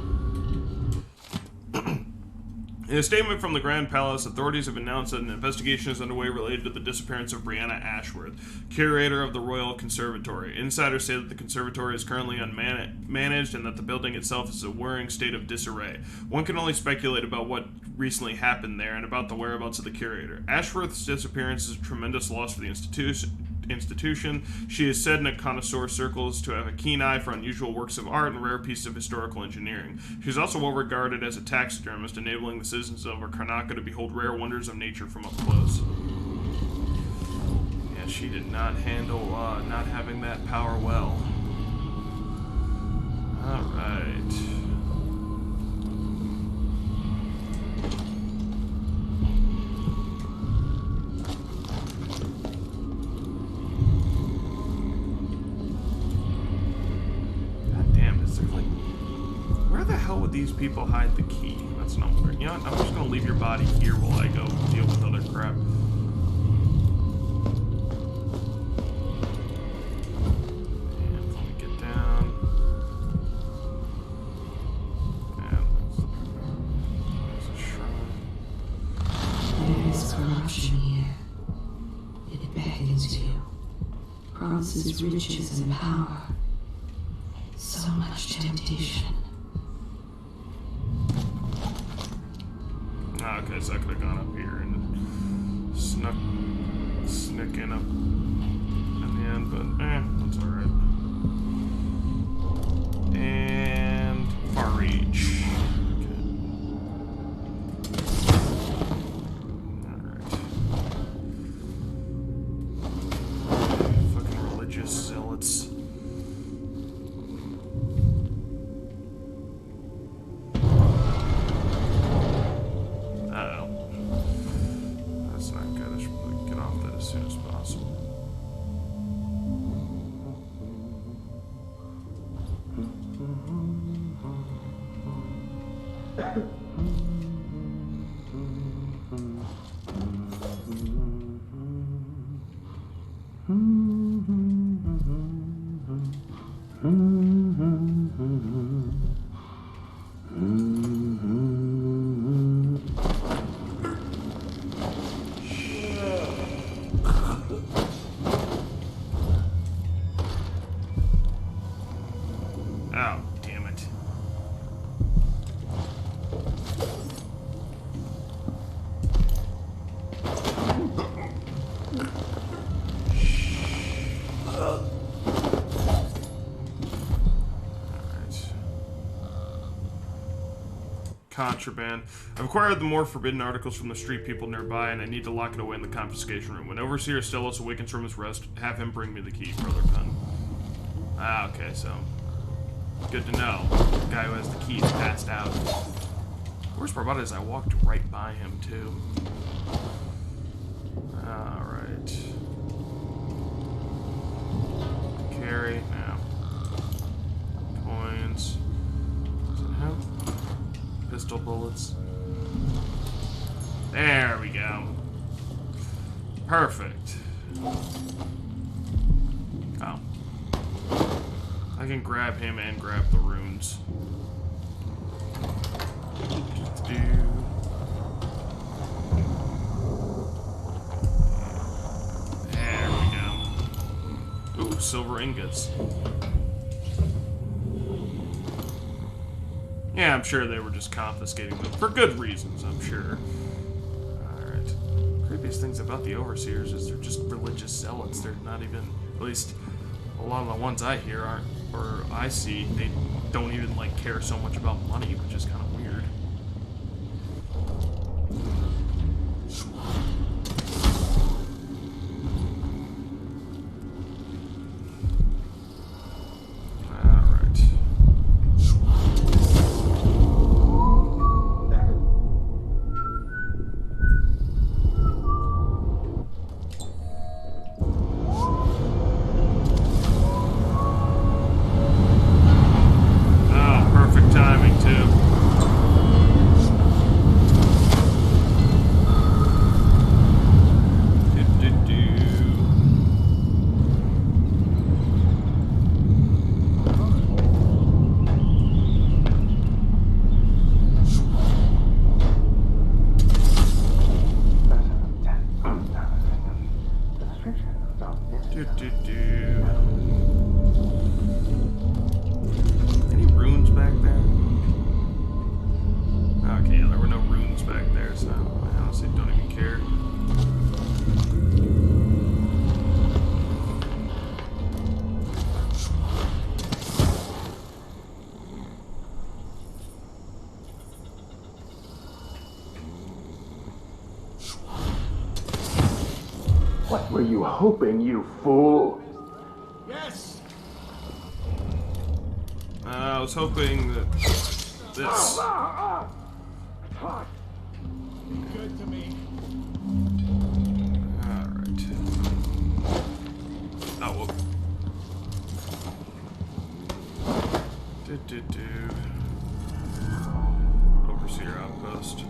S1: In a statement from the Grand Palace, authorities have announced that an investigation is underway related to the disappearance of Breanna Ashbury, curator of the Royal Conservatory. Insiders say that the conservatory is currently unmanaged and that the building itself is a worrying state of disarray. One can only speculate about what recently happened there and about the whereabouts of the curator. Ashworth's disappearance is a tremendous loss for the institution. She is said in connoisseur circles to have a keen eye for unusual works of art and rare pieces of historical engineering. She is also well regarded as a taxidermist, enabling the citizens of Karnaka to behold rare wonders of nature from up close. Yeah, she did not handle not having that power well. Alright. Where the hell would these people hide the key? That's not weird. You know what? I'm just gonna leave your body here while I go deal with other crap. And let me get down. And there's a shrine.
S5: There is corruption here. It beckons you. Promises riches and power. So much temptation.
S1: Okay, so I could have gone up here and snuck in up in the end, but that's alright. And far reach. Alright. Fucking religious zealots. As soon as possible. Oh, damn it. Contraband. I've acquired the more forbidden articles from the street people nearby, and I need to lock it away in the confiscation room. When Overseer Stelos awakens from his rest, have him bring me the key, Brother Gun. Ah, okay, so... good to know. The guy who has the key is passed out. The worst part about it is I walked right by him, too. Alright. Carry, now. Coins. Does it have pistol bullets? There we go. Perfect. Oh. I can grab him and grab the runes. There we go. Ooh, silver ingots. Yeah, I'm sure they were just confiscating them for good reasons, I'm sure. Alright. Creepiest things about the Overseers is they're just religious zealots. They're not even, at least a lot of the ones I hear aren't, or I see, they don't even like care so much about money, which is kind of weird. Timing too.
S3: What were you hoping, you fool?
S12: Yes!
S1: I was hoping that this...
S12: Good to me.
S1: Alright. Oh, whoop. Overseer outpost.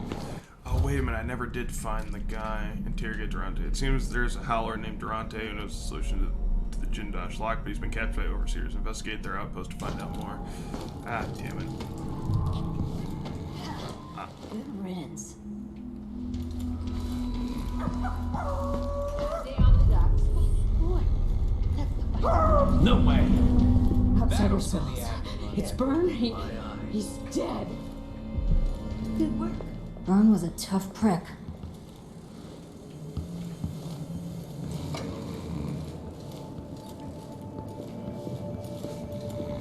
S1: Oh, wait a minute. I never did find the guy. Interrogate Durante. It seems there's a Howler named Durante who knows the solution to the Jindash lock, but he's been captured by overseers. Investigate their outpost to find out more. Ah, damn it.
S9: Good riddance.
S4: No way!
S2: Outsider spells. It's Byrne. He's dead.
S9: Good work. Byrne was a tough prick.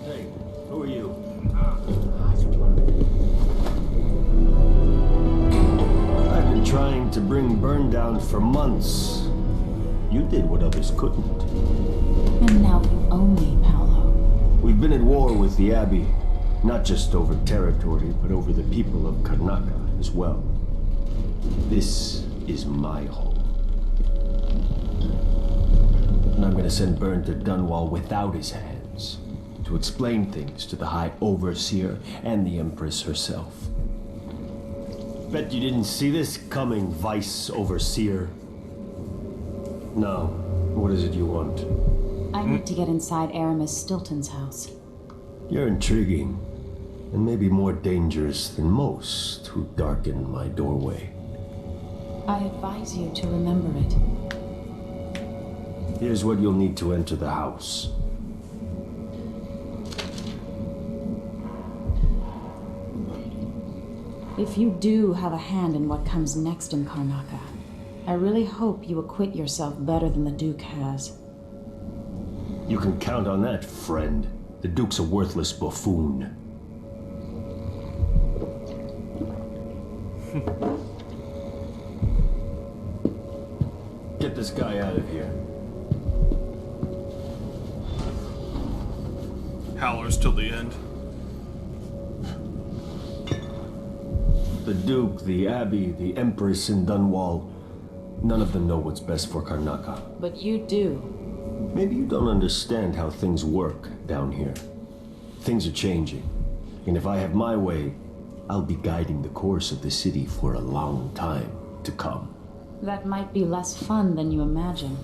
S4: Hey, who are you?
S18: I've been trying to bring Byrne down for months. You did what others couldn't.
S2: And now you owe me, Paolo.
S18: We've been at war with the Abbey, not just over territory, but over the people of Karnaca as well. This is my home. And I'm gonna send Byrne to Dunwall without his hands, to explain things to the High Overseer and the Empress herself. Bet you didn't see this coming, Vice Overseer. Now, what is it you want?
S2: I need to get inside Aramis Stilton's house.
S18: You're intriguing, and maybe more dangerous than most who darken my doorway.
S2: I advise you to remember it.
S18: Here's what you'll need to enter the house.
S2: If you do have a hand in what comes next in Karnaca, I really hope you acquit yourself better than the Duke has.
S18: You can count on that, friend. The Duke's a worthless buffoon. Get this guy out of here.
S1: Howlers till the end.
S18: The Duke, the Abbey, the Empress in Dunwall, none of them know what's best for Karnaca.
S2: But you do.
S18: Maybe you don't understand how things work down here. Things are changing, and if I have my way, I'll be guiding the course of the city for a long time to come.
S2: That might be less fun than you imagine.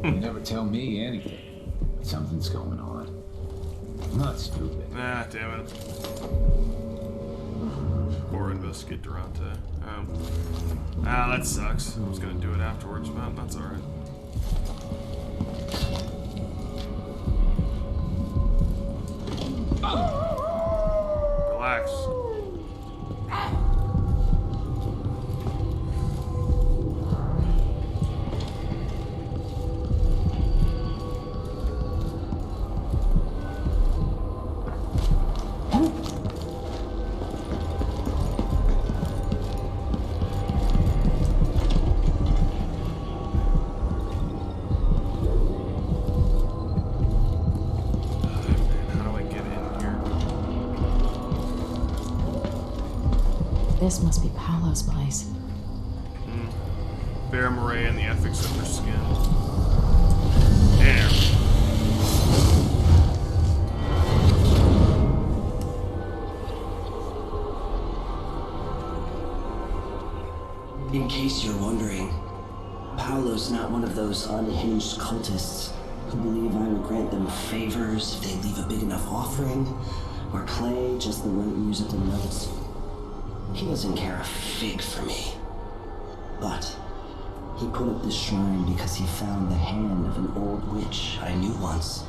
S4: You never tell me anything. Something's going on. I'm not stupid.
S1: Ah, damn it. Or investigate Durante. That sucks. I was gonna do it afterwards, but that's alright. Relax.
S2: This must be Paolo's place.
S1: Bear Murray and the ethics of their skin. Damn.
S19: In case you're wondering, Paolo's not one of those unhinged cultists who believe I will grant them favors if they leave a big enough offering or play just the right musical notes. He doesn't care a fig for me. But he put up this shrine because he found the hand of an old witch I knew once.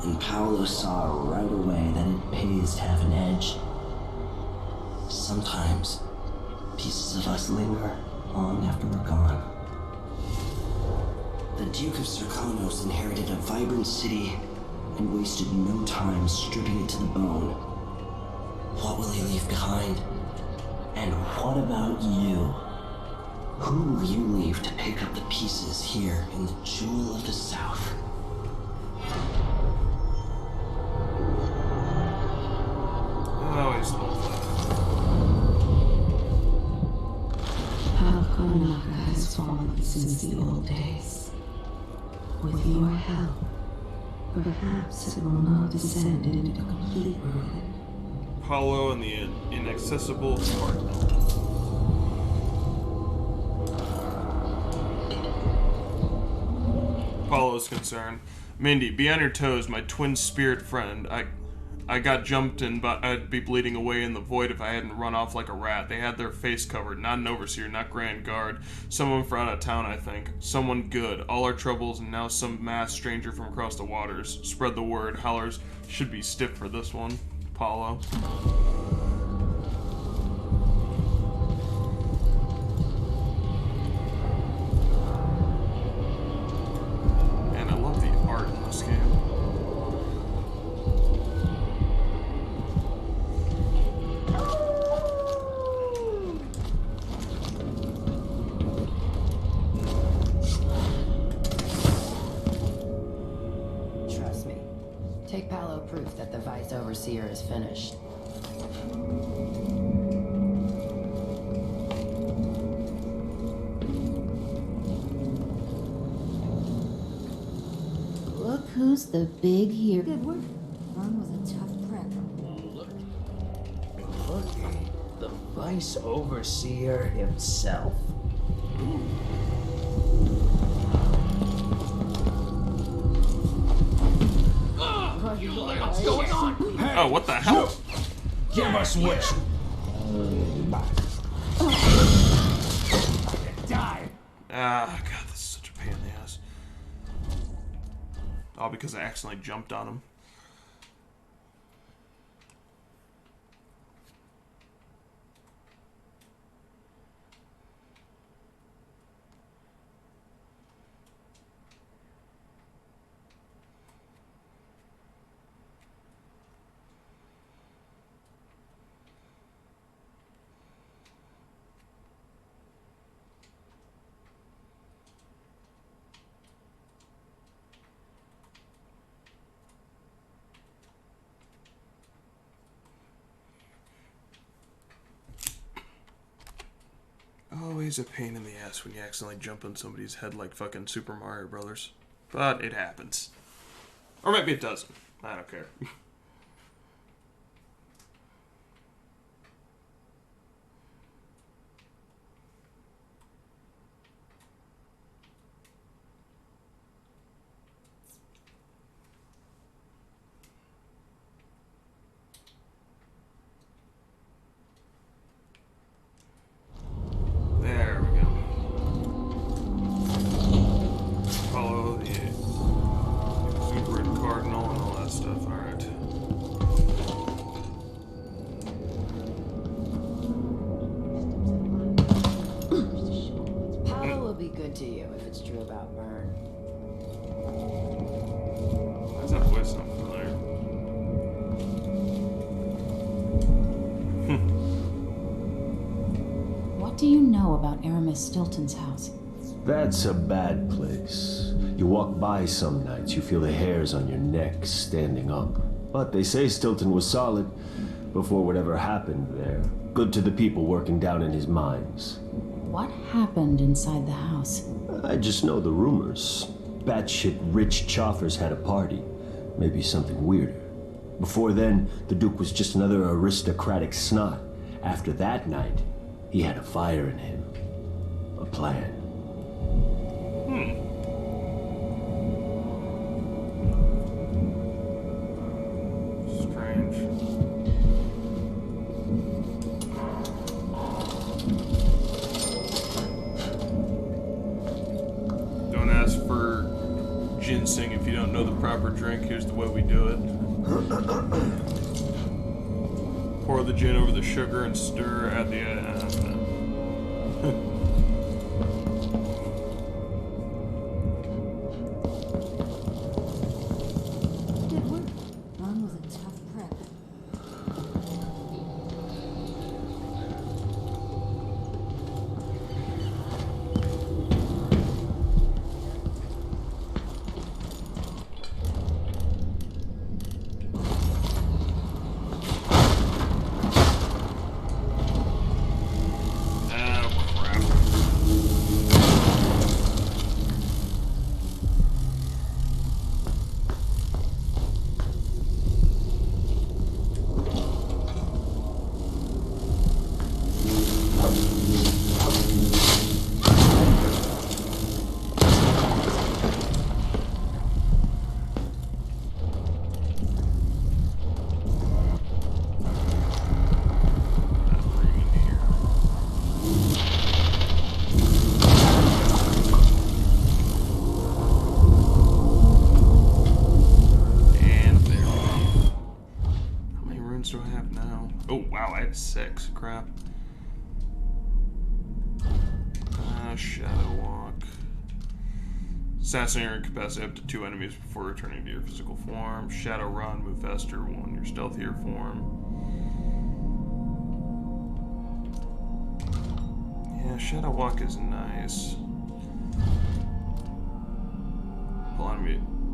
S19: And Paolo saw right away that it pays to have an edge. Sometimes pieces of us linger long after we're gone. The Duke of Serkonos inherited a vibrant city and wasted no time stripping it to the bone. What will he leave behind? And what about you? Who Who will you leave to pick up the pieces here in the Jewel of the South?
S1: Oh, he's lovely.
S5: Halkonaka has fallen since the old days. With your help, perhaps it will not descend into complete ruin.
S1: Paolo and the inaccessible Cardinal. Paolo's concerned. Mindy, be on your toes, my twin spirit friend. I got jumped in, but I'd be bleeding away in the void if I hadn't run off like a rat. They had their face covered. Not an overseer, not Grand Guard. Someone from out of town, I think. Someone good. All our troubles, and now some masked stranger from across the waters. Spread the word. Howlers should be stiff for this one. Paolo. Man, I love the art in this game.
S20: Trust me. Take Paolo proof that the Vice Overseer is finished.
S9: Look who's the big hero. Good work. Ron was a tough prep.
S18: Look, the Vice Overseer himself.
S8: What's going on?
S1: Hey, oh, what the hell?
S8: Give us what
S1: Die. Ah, God, this is such a pain in the ass. All because I accidentally jumped on him. Always a pain in the ass when you accidentally jump on somebody's head like fucking Super Mario Brothers. But it happens. Or maybe it doesn't. I don't care. There we go. Follow the exuberant cardinal and all that stuff. Alright.
S20: Paolo will be good to you if it's true about Byrne.
S1: Why does that voice sound familiar?
S2: What do you know about Aramis Stilton's house?
S18: That's a bad place. You walk by some nights, you feel the hairs on your neck standing up. But they say Stilton was solid before whatever happened there. Good to the people working down in his mines.
S2: What happened inside the house?
S18: I just know the rumors. Batshit rich choffers had a party. Maybe something weirder. Before then, the Duke was just another aristocratic snot. After that night, he had a fire in him. A plan.
S1: Strange. Don't ask for ginseng if you don't know the proper drink. Here's the way we do it. Pour the gin over the sugar and stir at the end.
S9: Good work. Ron was a tough prep.
S1: has 6. Crap. Shadow Walk. Assassinate your incapacity up to 2 enemies before returning to your physical form. Shadow Run, move faster while in your stealthier form. Yeah, Shadow Walk is nice.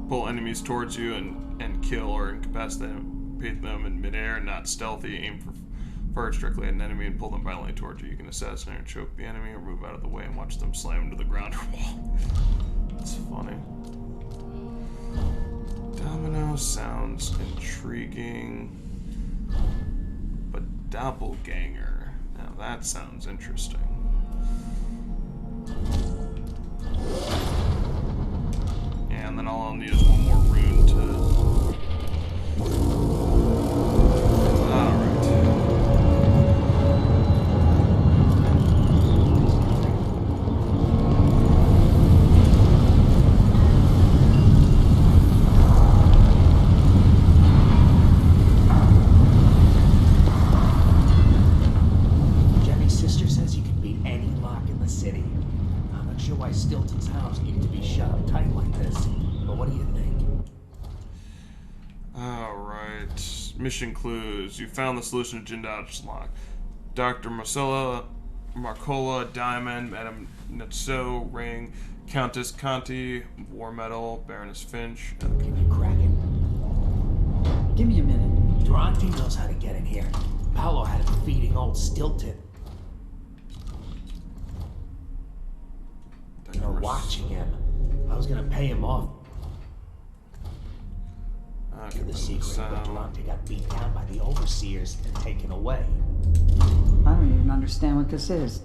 S1: Pull enemies towards you and kill or incapacitate them in midair, not stealthy. Aim for fire directly at an enemy and pull them violently towards you. You can assassinate or choke the enemy or move out of the way and watch them slam into the ground or wall. That's funny. Domino sounds intriguing. But doppelganger. Now that sounds interesting. Yeah, and then all I'll need is one more rune to...
S16: Stilton's house needed to be shut up tight like this. But what do you think?
S1: Alright. Mission clues. You found the solution to Jinda's lock. Dr. Marcola, Diamond, Madame Netso, Ring, Countess Conti, War Medal, Baroness Finch.
S16: Can you crack it?
S5: Give me a minute.
S16: Durante knows how to get in here. Paolo had him feeding old Stilton. You know, watching him. I was gonna pay him off. For the secret, but Durante got beat down by the overseers and taken away.
S5: I don't even understand what this is.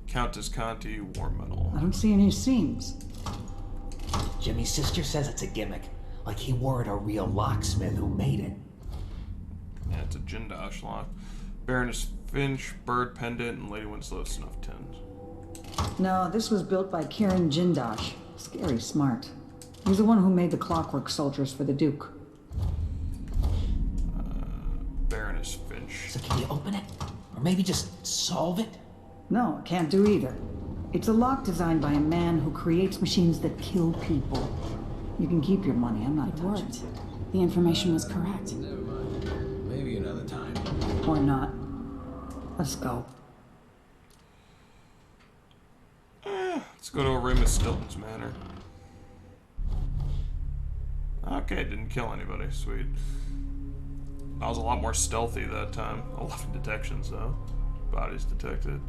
S1: Countess Conti, War Medal.
S5: I don't see any seams.
S16: Jimmy's sister says it's a gimmick. Like he weren't a real locksmith who made it.
S1: Yeah, it's a Jindash lock. Baroness Finch, Bird Pendant, and Lady Winslow's Snuff Tins.
S5: No, this was built by Kieran Jindash. Scary smart. He's the one who made the clockwork soldiers for the Duke.
S1: Baroness Finch.
S16: So can you open it? Or maybe just solve it?
S5: No, can't do either. It's a lock designed by a man who creates machines that kill people. You can keep your money, I'm not touching it.
S2: The information was correct.
S4: Maybe another time.
S5: Or not. Let's go.
S1: Let's go to Aramis Stilton's Manor. Okay, didn't kill anybody. Sweet. I was a lot more stealthy that time. 11 detections, though. Bodies detected.